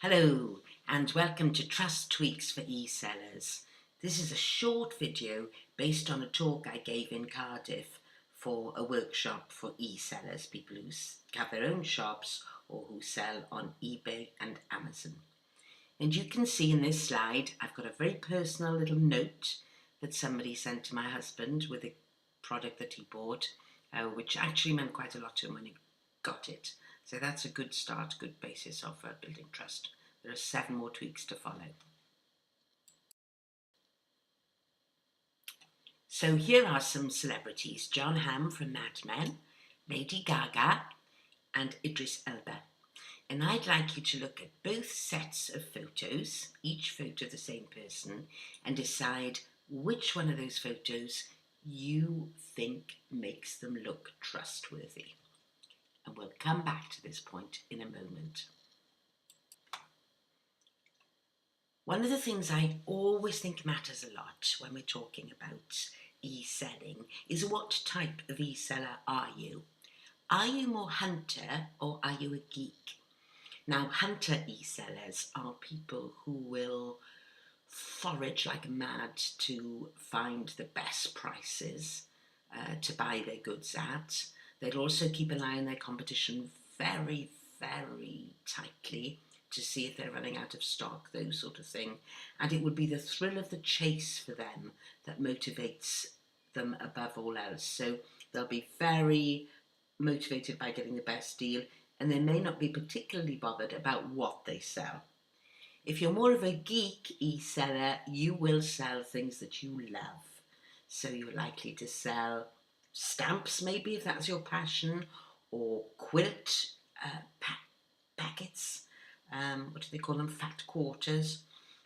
Hello and welcome to Trust Tweaks for e-sellers. This is a short video based on a talk I gave in Cardiff for a workshop for e-sellers, people who have their own shops or who sell on eBay and Amazon. And you can see in this slide I've got a very personal little note that somebody sent to my husband with a product that he bought, which actually meant quite a lot to him when he got it. So that's a good start, good basis of building trust. There are 7 more tweaks to follow. So here are some celebrities: John Hamm from Mad Men, Lady Gaga and Idris Elba. And I'd like you to look at both sets of photos, each photo of the same person, and decide which one of those photos you think makes them look trustworthy. And we'll come back to this point in a moment. One of the things I always think matters a lot when we're talking about e-selling is what type of e-seller are you? Are you more hunter or are you a geek? Now, hunter e-sellers are people who will forage like mad to find the best prices to buy their goods at. They'll also keep an eye on their competition very, very tightly to see if they're running out of stock, those sort of thing. And it would be the thrill of the chase for them that motivates them above all else. So they'll be very motivated by getting the best deal, and they may not be particularly bothered about what they sell. If you're more of a geek e-seller, you will sell things that you love. So you're likely to sell stamps, maybe, if that's your passion, or quilt packets. What do they call them? Fat quarters.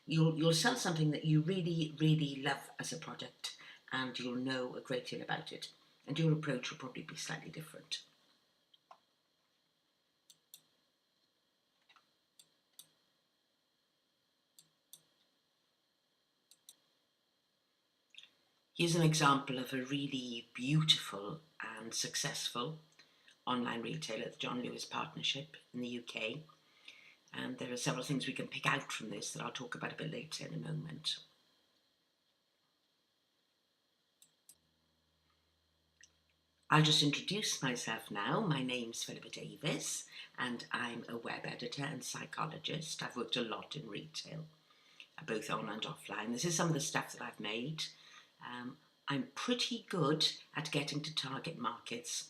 You'll sell something that you really, really love as a product, and you'll know a great deal about it. And your approach will probably be slightly different. Here's an example of a really beautiful and successful online retailer, the John Lewis Partnership in the UK. And there are several things we can pick out from this that I'll talk about a bit later in a moment. I'll just introduce myself now. My name's Philippa Davis and I'm a web editor and psychologist. I've worked a lot in retail, both on and offline. This is some of the stuff that I've made. I'm pretty good at getting to target markets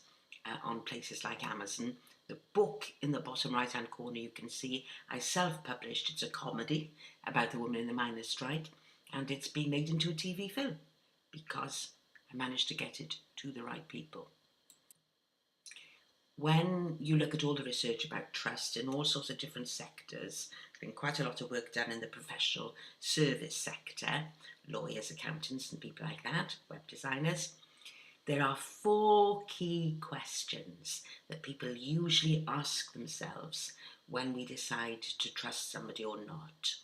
on places like Amazon. The book in the bottom right hand corner you can see I self-published. It's a comedy about the woman in the miners' strike, and it's been made into a TV film because I managed to get it to the right people. When you look at all the research about trust in all sorts of different sectors, there's been quite a lot of work done in the professional service sector, lawyers, accountants and people like that, web designers. There are 4 key questions that people usually ask themselves when we decide to trust somebody or not.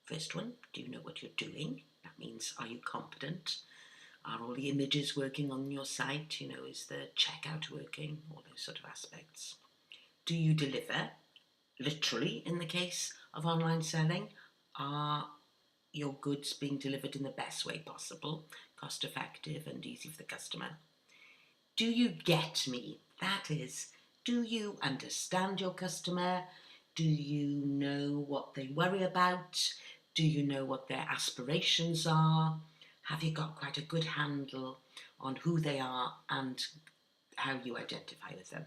First one, do you know what you're doing? That means, are you competent? Are all the images working on your site? You know, is the checkout working? All those sort of aspects. Do you deliver? Literally, in the case of online selling, are your goods being delivered in the best way possible, cost effective and easy for the customer? Do you get me? That is, do you understand your customer? Do you know what they worry about? Do you know what their aspirations are? Have you got quite a good handle on who they are and how you identify with them?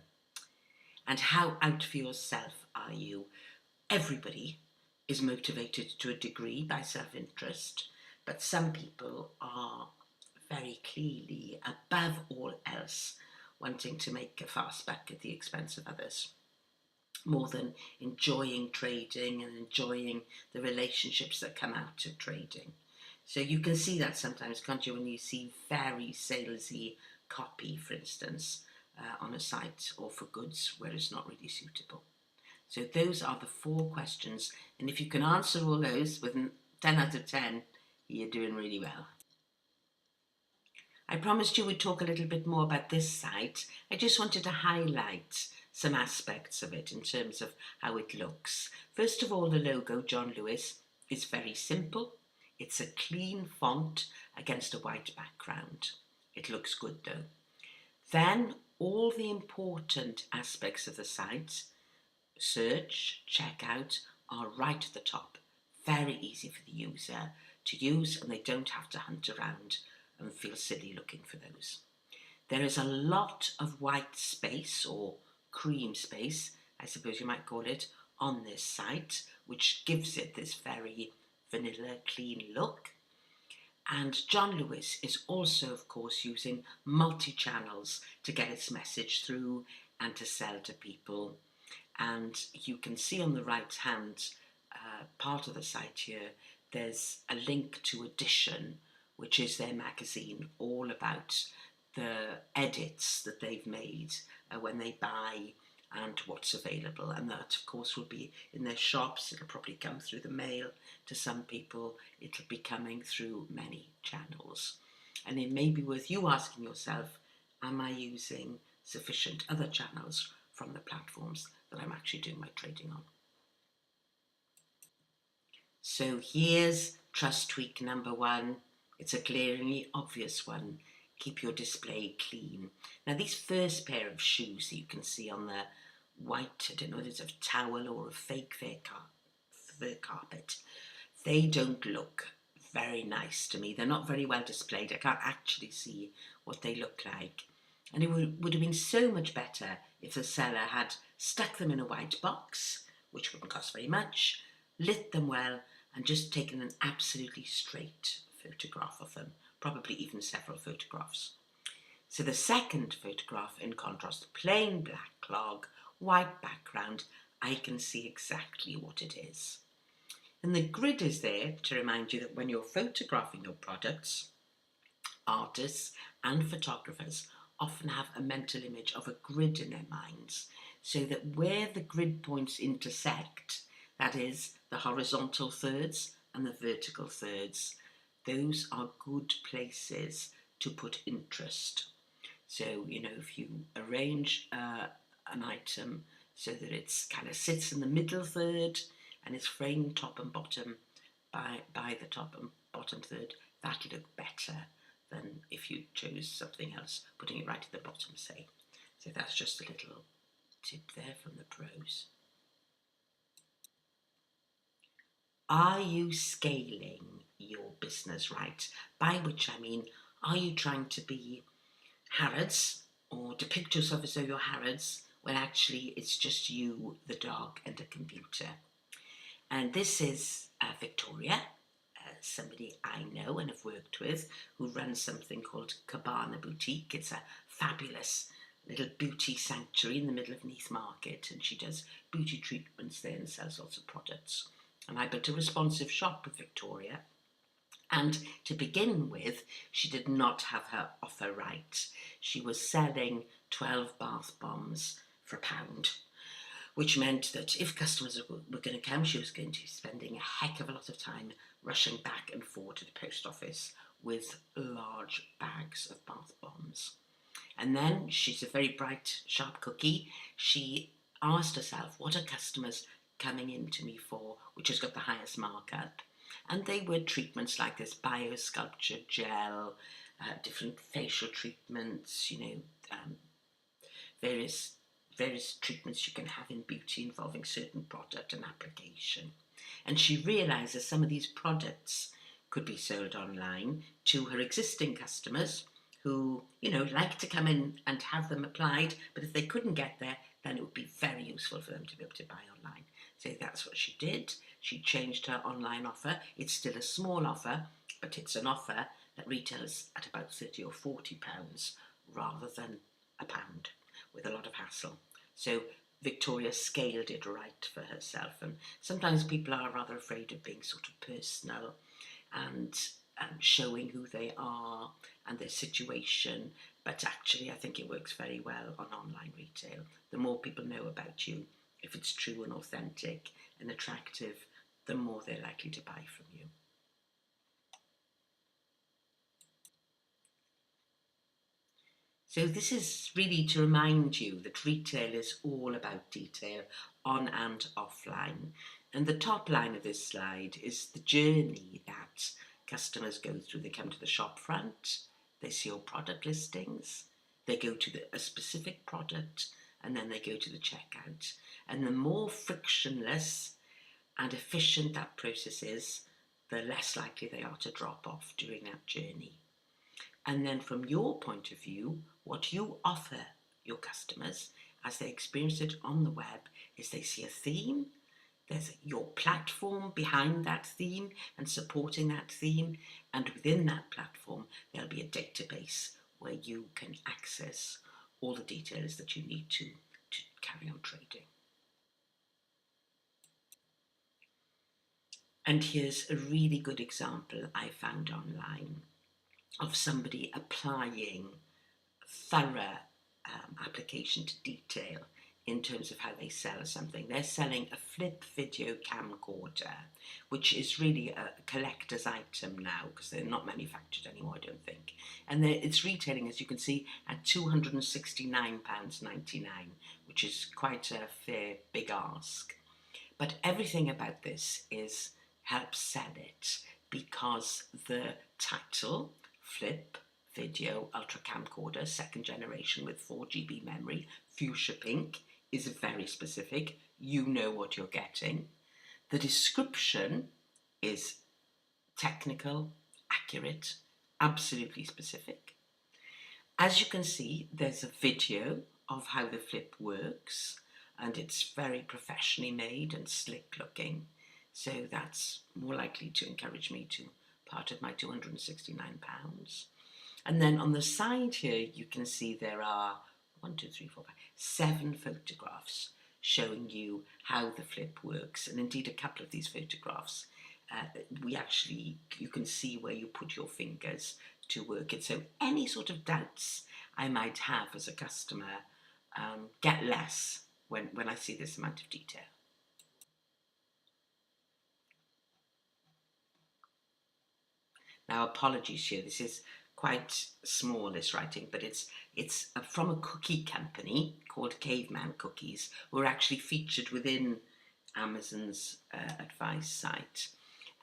And how out for yourself are you? Everybody is motivated to a degree by self-interest, but some people are very clearly, above all else, wanting to make a fast buck at the expense of others, more than enjoying trading and enjoying the relationships that come out of trading. So you can see that sometimes, can't you, when you see very salesy copy, for instance, on a site or for goods where it's not really suitable. So those are the 4 questions, and if you can answer all those with 10 out of 10, you're doing really well. I promised you we'd talk a little bit more about this site. I just wanted to highlight some aspects of it in terms of how it looks. First of all, the logo, John Lewis, is very simple. It's a clean font against a white background. It looks good though. Then all the important aspects of the site, search, checkout, are right at the top. Very easy for the user to use, and they don't have to hunt around and feel silly looking for those. There is a lot of white space, or cream space, I suppose you might call it, on this site, which gives it this very vanilla, clean look. And John Lewis is also, of course, using multi-channels to get its message through and to sell to people. And you can see on the right hand part of the site here, there's a link to Edition, which is their magazine all about the edits that they've made when they buy and what's available. And that, of course, will be in their shops. It'll probably come through the mail to some people. It'll be coming through many channels. And it may be worth you asking yourself, am I using sufficient other channels from the platforms that I'm actually doing my trading on? So here's trust tweak number 1. It's a glaringly obvious one. Keep your display clean. Now, these first pair of shoes that you can see on the white, I don't know whether it's a towel or a fake fur carpet, they don't look very nice to me. They're not very well displayed. I can't actually see what they look like. And it would have been so much better if the seller had stuck them in a white box, which wouldn't cost very much, lit them well, and just taken an absolutely straight photograph of them, probably even several photographs. So the second photograph, in contrast, plain black clog, white background, I can see exactly what it is. And the grid is there to remind you that when you're photographing your products, artists and photographers often have a mental image of a grid in their minds, so that where the grid points intersect, that is, the horizontal thirds and the vertical thirds, those are good places to put interest. So, you know, if you arrange an item so that it's kind of sits in the middle third and is framed top and bottom by the top and bottom third, that'll look better than if you chose something else, putting it right at the bottom, say. So that's just a little tip there from the pros. Are you scaling your business right? By which I mean, are you trying to be Harrods or depict yourself as though you're Harrods when actually it's just you, the dog, and a computer? And this is Victoria, somebody I know and have worked with, who runs something called Cabana Boutique. It's a fabulous little beauty sanctuary in the middle of Neath Market, and she does beauty treatments there and sells lots of products. And I built a responsive shop with Victoria. And to begin with, she did not have her offer right. She was selling 12 bath bombs for £1, which meant that if customers were going to come, she was going to be spending a heck of a lot of time rushing back and forth to the post office with large bags of bath bombs. And then she's a very bright, sharp cookie. She asked herself, what are customers coming in to me for, which has got the highest markup? And they were treatments like this biosculpture gel, different facial treatments, you know, various treatments you can have in beauty involving certain product and application. And she realised that some of these products could be sold online to her existing customers who, you know, like to come in and have them applied, but if they couldn't get there, then it would be very useful for them to be able to buy online. So that's what she did. She changed her online offer. It's still a small offer, but it's an offer that retails at about £30 or £40 rather than £1, with a lot of hassle. So Victoria scaled it right for herself. And sometimes people are rather afraid of being sort of personal and showing who they are and their situation. But actually, I think it works very well on online retail. The more people know about you, if it's true and authentic and attractive, the more they're likely to buy from you. So this is really to remind you that retail is all about detail on and offline. And the top line of this slide is the journey that customers go through. They come to the shop front, they see your product listings, they go to a specific product, and then they go to the checkout. And the more frictionless and efficient that process is, the less likely they are to drop off during that journey. And then from your point of view, what you offer your customers as they experience it on the web is they see a theme, there's your platform behind that theme and supporting that theme, and within that platform there'll be a database where you can access all the details that you need to carry on trading. And here's a really good example I found online of somebody applying thorough application to detail in terms of how they sell something. They're selling a flip video camcorder, which is really a collector's item now because they're not manufactured anymore, I don't think. And it's retailing, as you can see, at £269.99, which is quite a fair big ask. But everything about this is help sell it because the title, Flip Video Ultra Camcorder, second generation with 4GB memory, fuchsia pink, is very specific. You know what you're getting. The description is technical, accurate, absolutely specific. As you can see, there's a video of how the flip works, and it's very professionally made and slick looking. So that's more likely to encourage me to part of my £269. And then on the side here, you can see there are 7 photographs showing you how the flip works. And indeed, a couple of these photographs, you can see where you put your fingers to work it. So any sort of doubts I might have as a customer get less when I see this amount of detail. Now, apologies here, this is quite small, this writing, but it's from a cookie company called Caveman Cookies, who are actually featured within Amazon's advice site.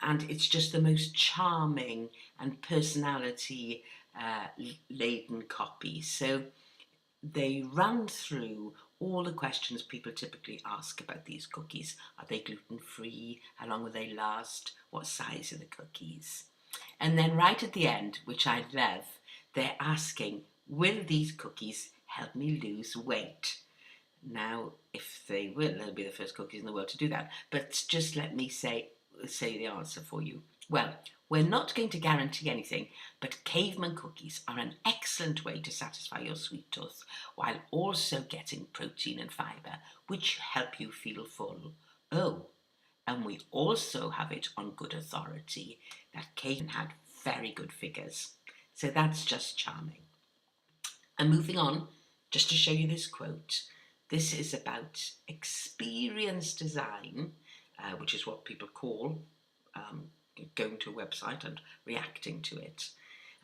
And it's just the most charming and personality laden copy. So they run through all the questions people typically ask about these cookies. Are they gluten-free? How long will they last? What size are the cookies? And then right at the end, which I love, they're asking, will these cookies help me lose weight? Now, if they will, they'll be the first cookies in the world to do that. But just let me say the answer for you. Well, we're not going to guarantee anything, but caveman cookies are an excellent way to satisfy your sweet tooth while also getting protein and fibre, which help you feel full. Oh, and we also have it on good authority that Caveman had very good figures. So that's just charming. And moving on, just to show you this quote, this is about experience design, which is what people call going to a website and reacting to it.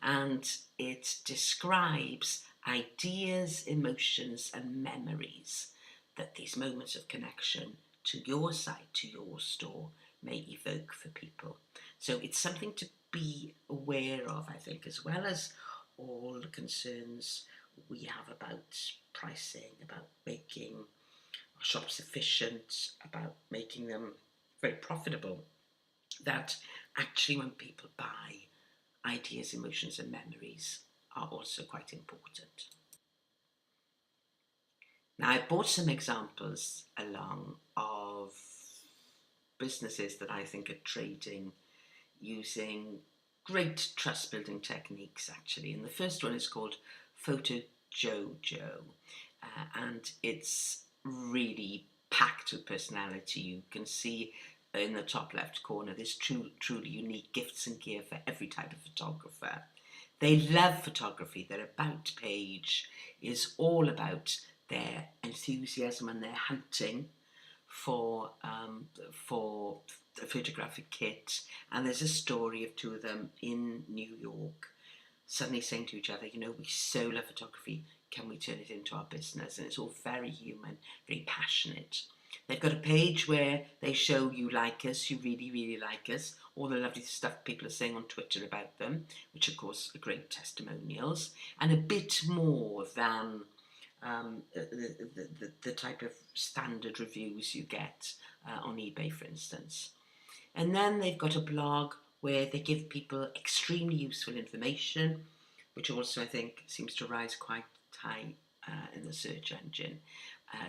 And it describes ideas, emotions, and memories that these moments of connection to your site, to your store, may evoke for people. So it's something to be aware of, I think, as well as all the concerns we have about pricing, about making our shops efficient, about making them very profitable, that actually when people buy, ideas, emotions and memories are also quite important. Now, I brought some examples along of businesses that I think are trading using great trust building techniques, actually. And the first one is called Photo Jojo, and it's really packed with personality. You can see in the top left corner this truly unique gifts and gear for every type of photographer. They love photography. Their about page is all about their enthusiasm and their hunting for a photographic kit. And there's a story of two of them in New York suddenly saying to each other, you know, we so love photography, can we turn it into our business? And it's all very human, very passionate. They've got a page where they show you like us, you really, really like us, all the lovely stuff people are saying on Twitter about them, which of course are great testimonials, and a bit more than the type of standard reviews you get on eBay, for instance. And then they've got a blog where they give people extremely useful information, which also I think seems to rise quite high in the search engine.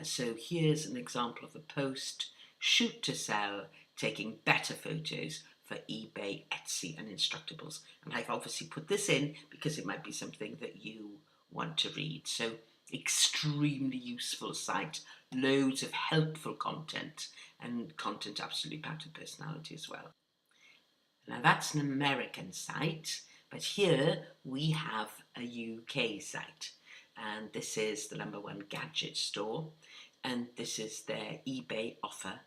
So here's an example of a post: shoot to sell, taking better photos for eBay, Etsy and Instructables. And I've obviously put this in because it might be something that you want to read. So extremely useful site, loads of helpful content, and content absolutely packed with personality as well. Now that's an American site, but here we have a UK site, and this is the #1 gadget store, and this is their eBay offer,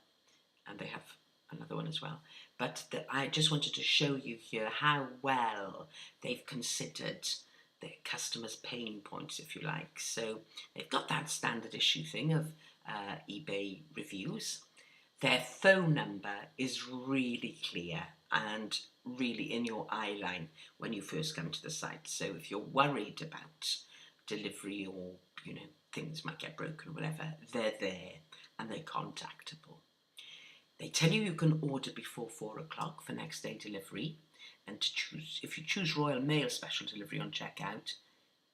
and they have another one as well. But I just wanted to show you here how well they've considered their customers' pain points, if you like. So they've got that standard issue thing of eBay reviews. Their phone number is really clear and really in your eye line when you first come to the site. So if you're worried about delivery or, things might get broken or whatever, they're there and they're contactable. They tell you you can order before 4 o'clock for next day delivery, and if you choose Royal Mail special delivery on checkout,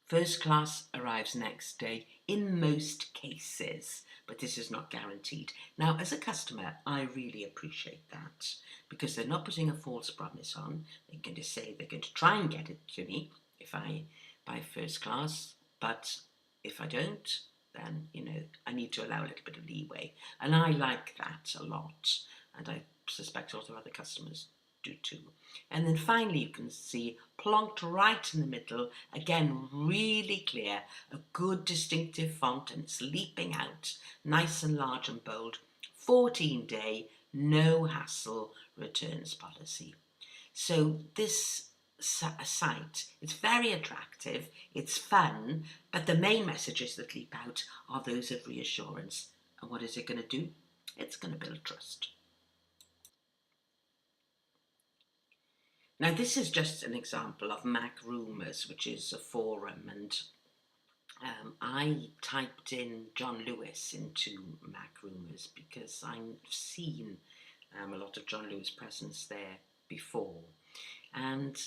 first class arrives next day in most cases, but this is not guaranteed. Now, as a customer, I really appreciate that because they're not putting a false promise on. They're going to say they're going to try and get it to me if I buy first class, but if I don't, then, I need to allow a little bit of leeway. And I like that a lot, and I suspect a lot of other customers do too. And then finally you can see plonked right in the middle, again really clear, a good distinctive font, and it's leaping out nice and large and bold: 14-day no hassle returns policy. So this site, it's very attractive, it's fun, but the main messages that leap out are those of reassurance. And what is it going to do? It's going to build trust. Now, this is just an example of Mac Rumours, which is a forum, and I typed in John Lewis into Mac Rumours because I've seen a lot of John Lewis presence there before. And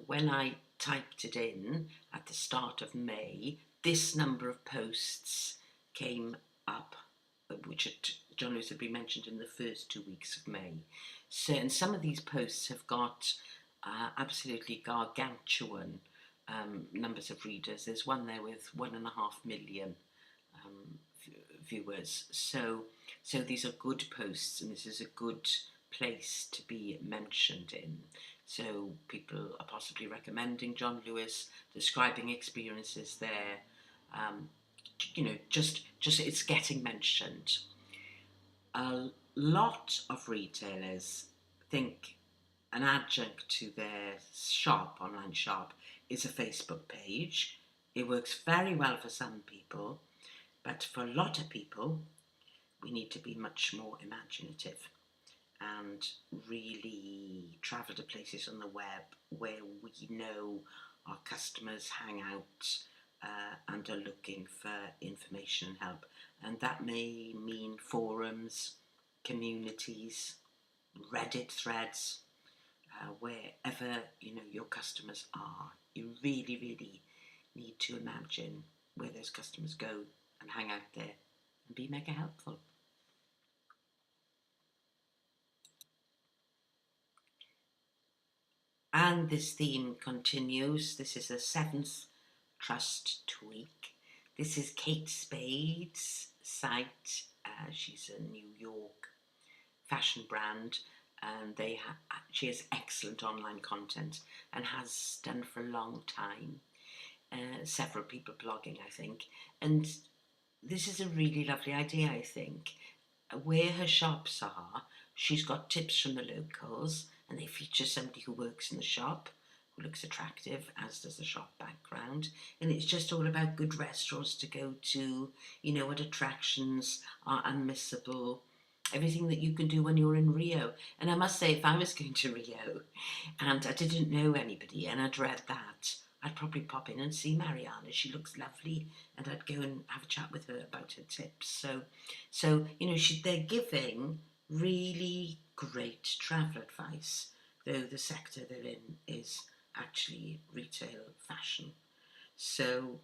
when I typed it in at the start of May, this number of posts came up, which John Lewis had been mentioned in the first 2 weeks of May. So, and some of these posts have got absolutely gargantuan numbers of readers. There's one there with 1.5 million viewers. So these are good posts, and this is a good place to be mentioned in. So people are possibly recommending John Lewis, describing experiences there. Just it's getting mentioned. A lot of retailers think an adjunct to their shop, online shop, is a Facebook page. It works very well for some people, but for a lot of people, we need to be much more imaginative and really travel to places on the web where we know our customers hang out and are looking for information and help. And that may mean forums, communities, Reddit threads, wherever your customers are. You really, really need to imagine where those customers go and hang out there and be mega helpful. And this theme continues. This is the 7th trust tweak. This is Kate Spade's site. She's a New York fashion brand, and she has excellent online content and has done for a long time. Several people blogging, I think. And this is a really lovely idea, I think. Where her shops are, she's got tips from the locals, and they feature somebody who works in the shop who looks attractive, as does the shop background. And it's just all about good restaurants to go to, you know, what attractions are unmissable, everything that you can do when you're in Rio. And I must say, if I was going to Rio and I didn't know anybody and I'd read that, I'd probably pop in and see Mariana. She looks lovely, and I'd go and have a chat with her about her tips. So you know, they're giving really great travel advice, though the sector they're in is actually retail fashion. So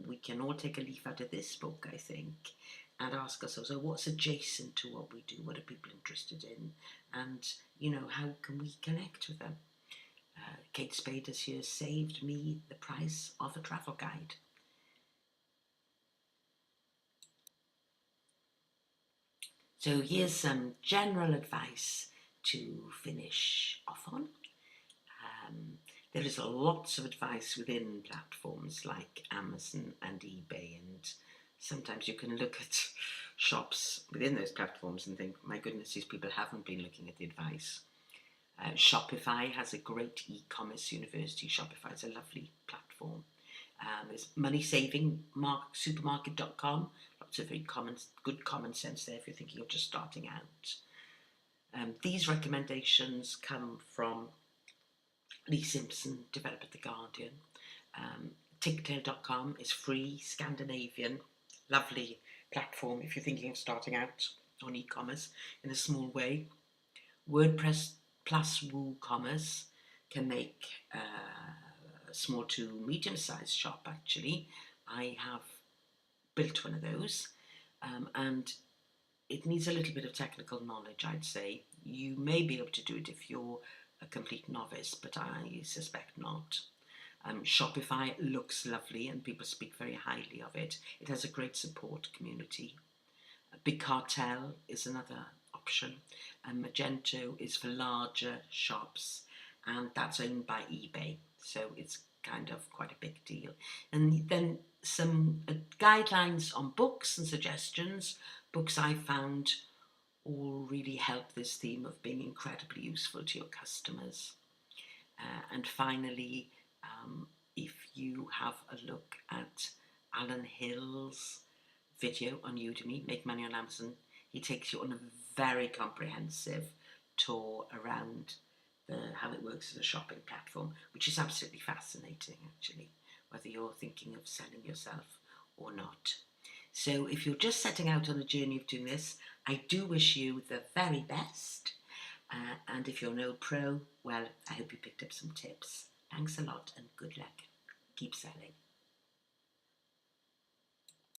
we can all take a leaf out of this book, I think, and ask ourselves, so what's adjacent to what we do? What are people interested in? And, you know, how can we connect with them? Kate Spade has here saved me the price of a travel guide. So here's some general advice to finish off on. There is lots of advice within platforms like Amazon and eBay, and sometimes you can look at shops within those platforms and think, my goodness, these people haven't been looking at the advice. Shopify has a great e-commerce university. Shopify is a lovely platform. There's money-saving supermarket.com. Lots of very good common sense there if you're thinking of just starting out. These recommendations come from Lee Simpson, developer at The Guardian. Tigtail.com is free, Scandinavian, lovely platform if you're thinking of starting out on e-commerce in a small way. WordPress plus WooCommerce can make a small to medium-sized shop, actually. I have built one of those, and it needs a little bit of technical knowledge, I'd say. You may be able to do it if you're a complete novice, but I suspect not. Shopify looks lovely and people speak very highly of it. It has a great support community. Big Cartel is another option. Magento is for larger shops, and that's owned by eBay, so it's kind of quite a big deal. And then some guidelines on books and suggestions. Books I found all really help this theme of being incredibly useful to your customers. And finally, if you have a look at Alan Hill's video on Udemy, Make Money on Amazon, he takes you on a very comprehensive tour around how it works as a shopping platform, which is absolutely fascinating, actually, whether you're thinking of selling yourself or not. So if you're just setting out on a journey of doing this, I do wish you the very best. And if you're no pro, well, I hope you picked up some tips. Thanks a lot and good luck. Keep selling.